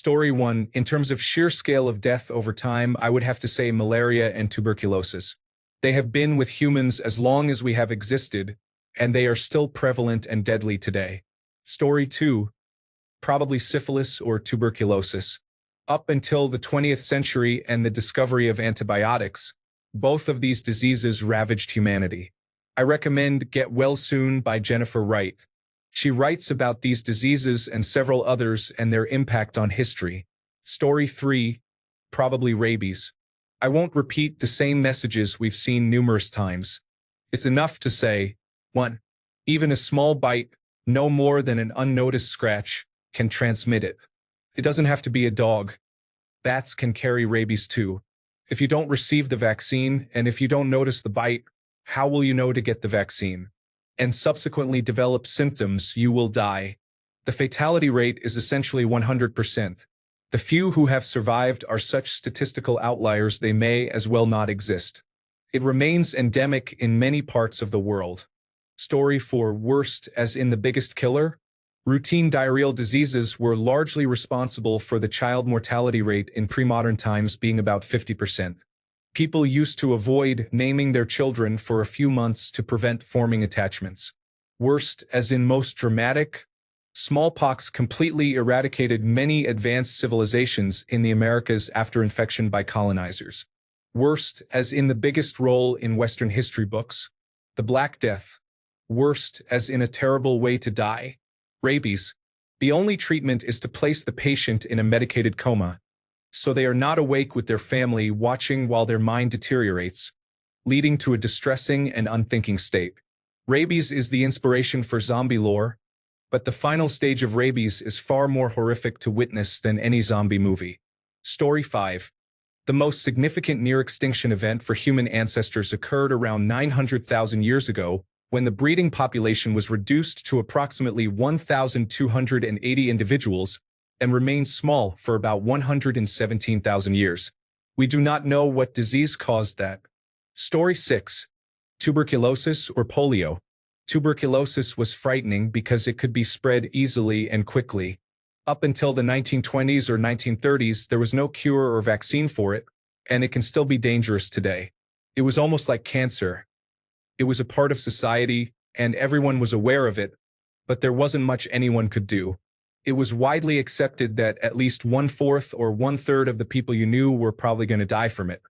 Story 1, in terms of sheer scale of death over time, I would have to say malaria and tuberculosis. They have been with humans as long as we have existed, and they are still prevalent and deadly today. Story 2, probably syphilis or tuberculosis. Up until the 20th century and the discovery of antibiotics, both of these diseases ravaged humanity. I recommend Get Well Soon by Jennifer Wright. She writes about these diseases and several others and their impact on history. Story 3, probably rabies. I won't repeat the same messages we've seen numerous times. It's enough to say, 1. Even a small bite, no more than an unnoticed scratch, can transmit it. It doesn't have to be a dog. Bats can carry rabies too. If you don't receive the vaccine, and if you don't notice the bite, how will you know to get the vaccine? And subsequently develop symptoms, you will die. The fatality rate is essentially 100%. The few who have survived are such statistical outliers they may as well not exist. It remains endemic in many parts of the world. Story 4, worst as in the biggest killer? Routine diarrheal diseases were largely responsible for the child mortality rate in pre-modern times being about 50%. People used to avoid naming their children for a few months to prevent forming attachments. Worst as in most dramatic? Smallpox completely eradicated many advanced civilizations in the Americas after infection by colonizers. Worst as in the biggest role in Western history books? The Black Death. Worst as in a terrible way to die? Rabies. The only treatment is to place the patient in a medicated coma, so they are not awake with their family watching while their mind deteriorates, leading to a distressing and unthinking state. Rabies is the inspiration for zombie lore, but the final stage of rabies is far more horrific to witness than any zombie movie. Story 5. The most significant near-extinction event for human ancestors occurred around 900,000 years ago, when the breeding population was reduced to approximately 1,280 individuals and remained small for about 117,000 years. We do not know what disease caused that. Story 6. Tuberculosis or polio. Tuberculosis was frightening because it could be spread easily and quickly. Up until the 1920s or 1930s, there was no cure or vaccine for it, and it can still be dangerous today. It was almost like cancer. It was a part of society, and everyone was aware of it, but there wasn't much anyone could do. It was widely accepted that at least 1/4 or 1/3 of the people you knew were probably going to die from it.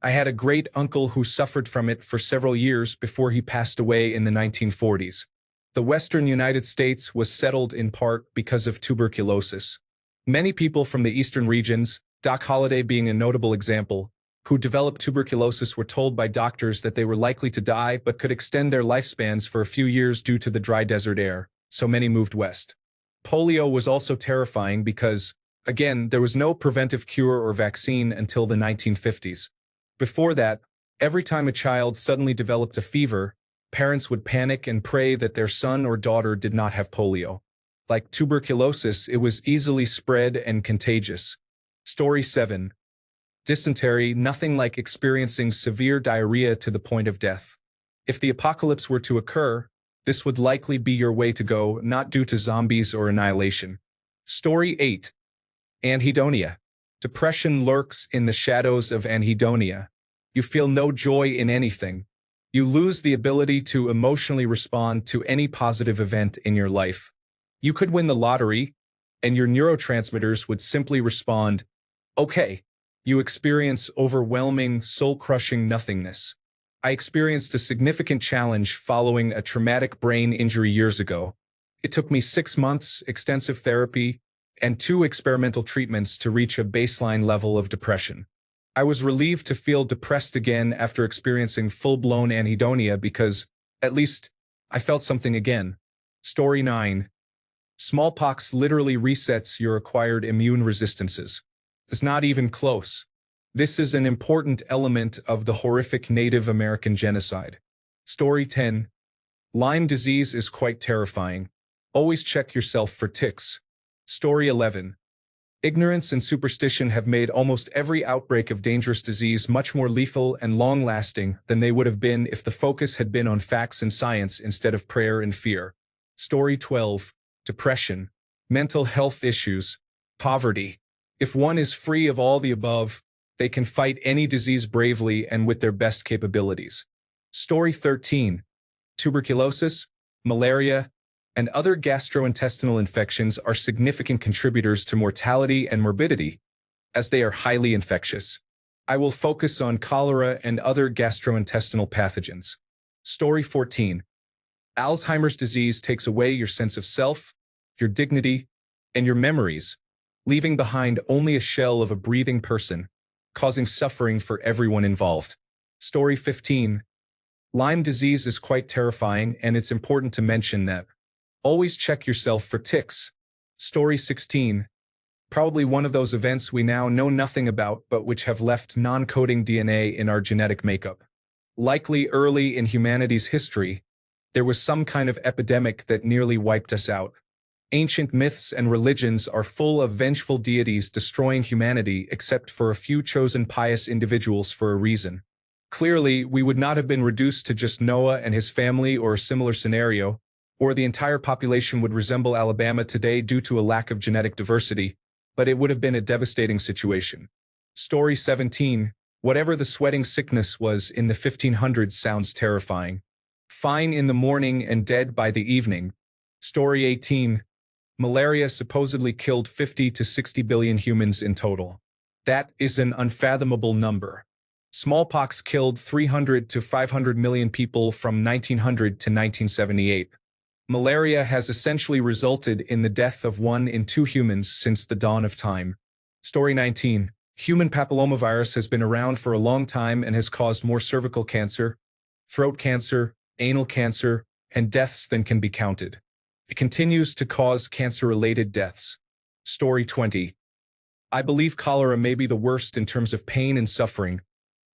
I had a great uncle who suffered from it for several years before he passed away in the 1940s. The Western United States was settled in part because of tuberculosis. Many people from the eastern regions, Doc Holliday being a notable example, who developed tuberculosis were told by doctors that they were likely to die but could extend their lifespans for a few years due to the dry desert air, so many moved west. Polio was also terrifying because, again, there was no preventive cure or vaccine until the 1950s. Before that, every time a child suddenly developed a fever, parents would panic and pray that their son or daughter did not have polio. Like tuberculosis, it was easily spread and contagious. Story 7. Dysentery, nothing like experiencing severe diarrhea to the point of death. If the apocalypse were to occur, this would likely be your way to go, not due to zombies or annihilation. Story 8. Anhedonia. Depression lurks in the shadows of anhedonia. You feel no joy in anything. You lose the ability to emotionally respond to any positive event in your life. You could win the lottery, and your neurotransmitters would simply respond, okay. You experience overwhelming, soul-crushing nothingness. I experienced a significant challenge following a traumatic brain injury years ago. It took me 6 months, extensive therapy, and 2 experimental treatments to reach a baseline level of depression. I was relieved to feel depressed again after experiencing full-blown anhedonia because, at least, I felt something again. Story 9. Smallpox literally resets your acquired immune resistances. It's not even close. This is an important element of the horrific Native American genocide. Story 10. Lyme disease is quite terrifying. Always check yourself for ticks. Story 11. Ignorance and superstition have made almost every outbreak of dangerous disease much more lethal and long-lasting than they would have been if the focus had been on facts and science instead of prayer and fear. Story 12. Depression, mental health issues, poverty. If one is free of all the above, they can fight any disease bravely and with their best capabilities. Story 13. Tuberculosis, malaria, and other gastrointestinal infections are significant contributors to mortality and morbidity, as they are highly infectious. I will focus on cholera and other gastrointestinal pathogens. Story 14. Alzheimer's disease takes away your sense of self, your dignity, and your memories, leaving behind only a shell of a breathing person, causing suffering for everyone involved. Story 15. Lyme disease is quite terrifying, and it's important to mention that. Always check yourself for ticks. Story 16. Probably one of those events we now know nothing about but which have left non-coding DNA in our genetic makeup. Likely early in humanity's history, there was some kind of epidemic that nearly wiped us out. Ancient myths and religions are full of vengeful deities destroying humanity except for a few chosen pious individuals for a reason. Clearly, we would not have been reduced to just Noah and his family or a similar scenario, or the entire population would resemble Alabama today due to a lack of genetic diversity, but it would have been a devastating situation. Story 17. Whatever the sweating sickness was in the 1500s sounds terrifying. Fine in the morning and dead by the evening. Story 18. Malaria supposedly killed 50 to 60 billion humans in total. That is an unfathomable number. Smallpox killed 300 to 500 million people from 1900 to 1978. Malaria has essentially resulted in the death of 1 in 2 humans since the dawn of time. Story 19. Human papillomavirus has been around for a long time and has caused more cervical cancer, throat cancer, anal cancer, and deaths than can be counted. It continues to cause cancer-related deaths. Story 20. I believe cholera may be the worst in terms of pain and suffering,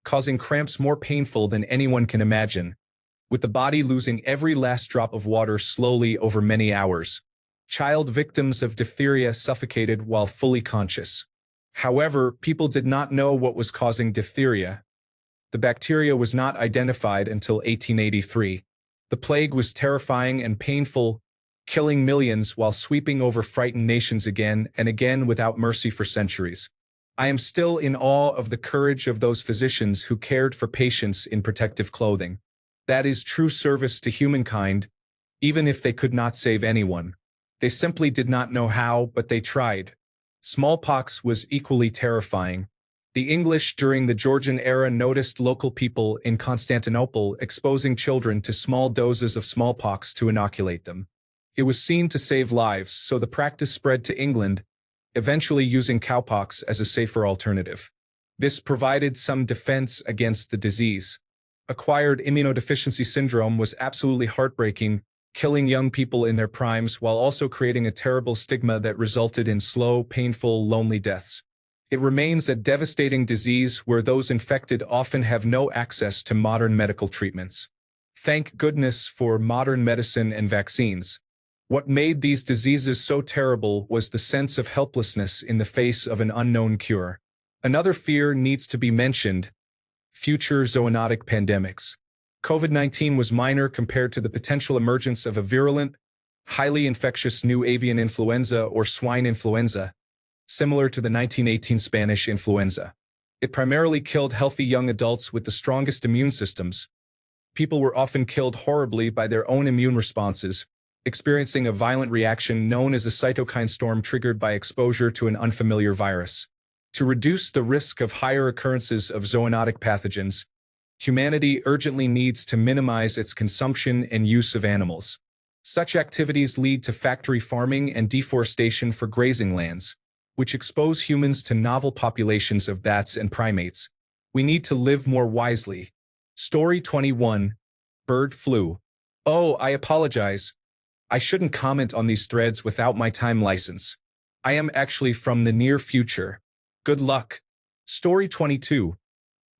causing cramps more painful than anyone can imagine, with the body losing every last drop of water slowly over many hours. Child victims of diphtheria suffocated while fully conscious. However, people did not know what was causing diphtheria. The bacteria was not identified until 1883. The plague was terrifying and painful, killing millions while sweeping over frightened nations again and again without mercy for centuries. I am still in awe of the courage of those physicians who cared for patients in protective clothing. That is true service to humankind, even if they could not save anyone. They simply did not know how, but they tried. Smallpox was equally terrifying. The English during the Georgian era noticed local people in Constantinople exposing children to small doses of smallpox to inoculate them. It was seen to save lives, so the practice spread to England, eventually using cowpox as a safer alternative. This provided some defense against the disease. Acquired immunodeficiency syndrome was absolutely heartbreaking, killing young people in their primes while also creating a terrible stigma that resulted in slow, painful, lonely deaths. It remains a devastating disease where those infected often have no access to modern medical treatments. Thank goodness for modern medicine and vaccines. What made these diseases so terrible was the sense of helplessness in the face of an unknown cure. Another fear needs to be mentioned: future zoonotic pandemics. COVID-19 was minor compared to the potential emergence of a virulent, highly infectious new avian influenza or swine influenza, similar to the 1918 Spanish influenza. It primarily killed healthy young adults with the strongest immune systems. People were often killed horribly by their own immune responses, experiencing a violent reaction known as a cytokine storm triggered by exposure to an unfamiliar virus. To reduce the risk of higher occurrences of zoonotic pathogens, humanity urgently needs to minimize its consumption and use of animals. Such activities lead to factory farming and deforestation for grazing lands, which expose humans to novel populations of bats and primates. We need to live more wisely. Story 21. Bird flu. Oh, I apologize. I shouldn't comment on these threads without my time license. I am actually from the near future. Good luck. Story 22.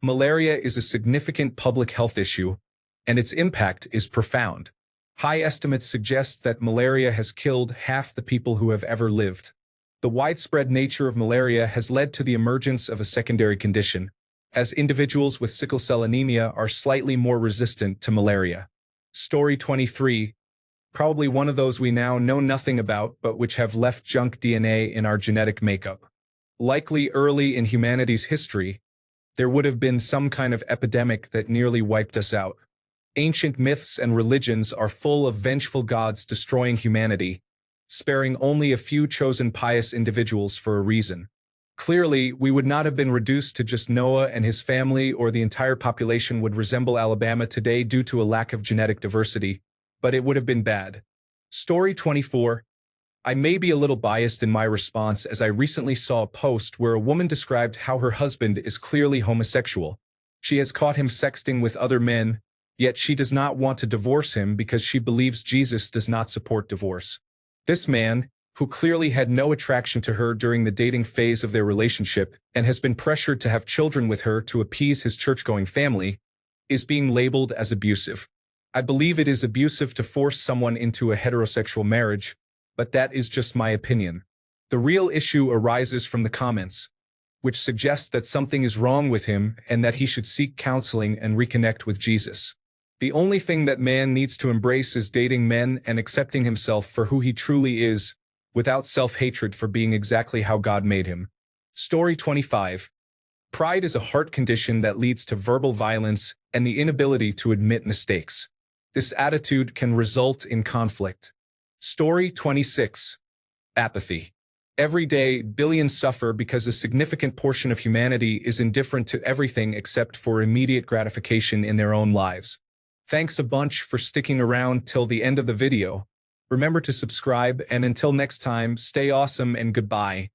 Malaria is a significant public health issue, and its impact is profound. High estimates suggest that malaria has killed half the people who have ever lived. The widespread nature of malaria has led to the emergence of a secondary condition, as individuals with sickle cell anemia are slightly more resistant to malaria. Story 23. Probably one of those we now know nothing about but which have left junk DNA in our genetic makeup. Likely early in humanity's history, there would have been some kind of epidemic that nearly wiped us out. Ancient myths and religions are full of vengeful gods destroying humanity, sparing only a few chosen pious individuals for a reason. Clearly, we would not have been reduced to just Noah and his family, or the entire population would resemble Alabama today due to a lack of genetic diversity, but it would have been bad. Story 24. I may be a little biased in my response, as I recently saw a post where a woman described how her husband is clearly homosexual. She has caught him sexting with other men, yet she does not want to divorce him because she believes Jesus does not support divorce. This man, who clearly had no attraction to her during the dating phase of their relationship and has been pressured to have children with her to appease his church-going family, is being labeled as abusive. I believe it is abusive to force someone into a heterosexual marriage, but that is just my opinion. The real issue arises from the comments, which suggest that something is wrong with him and that he should seek counseling and reconnect with Jesus. The only thing that man needs to embrace is dating men and accepting himself for who he truly is, without self-hatred for being exactly how God made him. Story 25. Pride is a heart condition that leads to verbal violence and the inability to admit mistakes. This attitude can result in conflict. Story 26. Apathy. Every day, billions suffer because a significant portion of humanity is indifferent to everything except for immediate gratification in their own lives. Thanks a bunch for sticking around till the end of the video. Remember to subscribe, and until next time, stay awesome and goodbye.